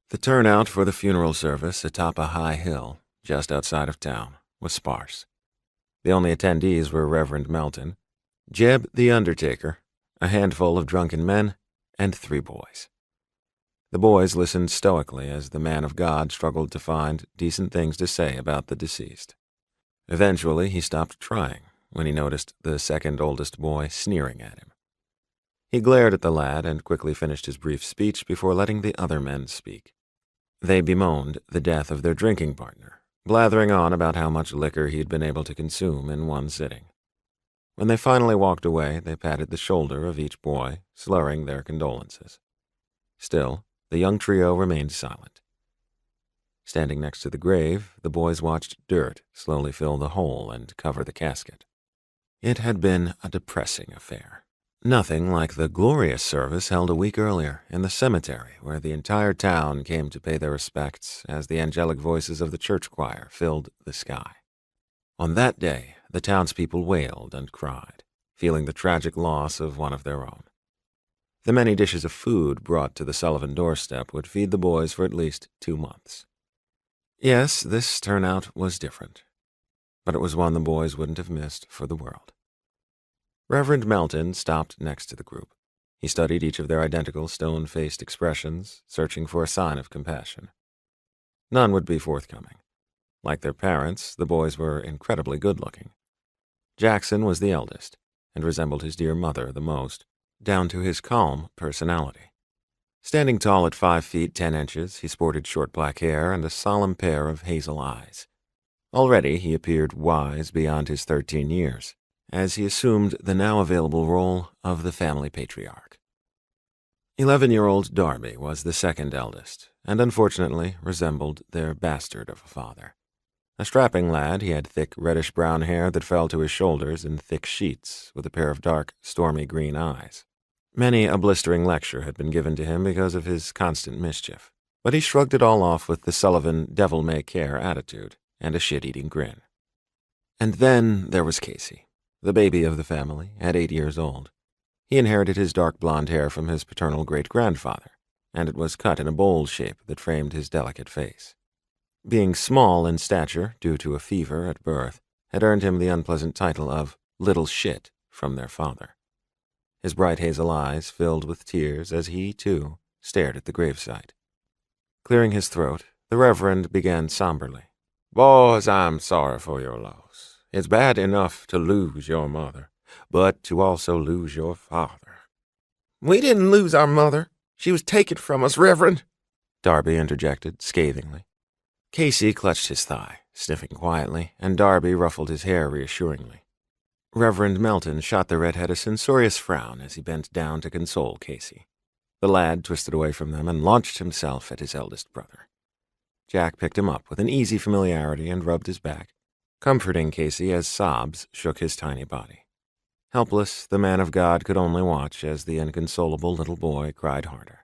The turnout for the funeral service atop a high hill, just outside of town, was sparse. The only attendees were Reverend Melton, Jeb the undertaker, a handful of drunken men, and 3 boys. The boys listened stoically as the man of God struggled to find decent things to say about the deceased. Eventually, he stopped trying when he noticed the second oldest boy sneering at him. He glared at the lad and quickly finished his brief speech before letting the other men speak. They bemoaned the death of their drinking partner, blathering on about how much liquor he'd been able to consume in one sitting. When they finally walked away, they patted the shoulder of each boy, slurring their condolences. Still, the young trio remained silent. Standing next to the grave, the boys watched dirt slowly fill the hole and cover the casket. It had been a depressing affair. Nothing like the glorious service held a week earlier in the cemetery where the entire town came to pay their respects as the angelic voices of the church choir filled the sky. On that day, the townspeople wailed and cried, feeling the tragic loss of one of their own. The many dishes of food brought to the Sullivan doorstep would feed the boys for at least 2 months. Yes, this turnout was different, but it was one the boys wouldn't have missed for the world. Reverend Melton stopped next to the group. He studied each of their identical stone-faced expressions, searching for a sign of compassion. None would be forthcoming. Like their parents, the boys were incredibly good-looking. Jackson was the eldest, and resembled his dear mother the most, down to his calm personality. Standing tall at 5 feet 10 inches, he sported short black hair and a solemn pair of hazel eyes. Already he appeared wise beyond his 13 years, as he assumed the now available role of the family patriarch. 11-year-old Darby was the second eldest, and unfortunately resembled their bastard of a father. A strapping lad, he had thick reddish-brown hair that fell to his shoulders in thick sheets, with a pair of dark, stormy green eyes. Many a blistering lecture had been given to him because of his constant mischief, but he shrugged it all off with the Sullivan devil-may-care attitude and a shit-eating grin. And then there was Casey, the baby of the family, at 8 years old. He inherited his dark blonde hair from his paternal great-grandfather, and it was cut in a bowl shape that framed his delicate face. Being small in stature due to a fever at birth had earned him the unpleasant title of Little Shit from their father. His bright hazel eyes filled with tears as he, too, stared at the gravesite. Clearing his throat, the Reverend began somberly. "Boys, I'm sorry for your loss. It's bad enough to lose your mother, but to also lose your father." "We didn't lose our mother. She was taken from us, Reverend," Darby interjected scathingly. Casey clutched his thigh, sniffing quietly, and Darby ruffled his hair reassuringly. Reverend Melton shot the redhead a censorious frown as he bent down to console Casey. The lad twisted away from them and launched himself at his eldest brother. Jack picked him up with an easy familiarity and rubbed his back, comforting Casey as sobs shook his tiny body. Helpless, the man of God could only watch as the inconsolable little boy cried harder.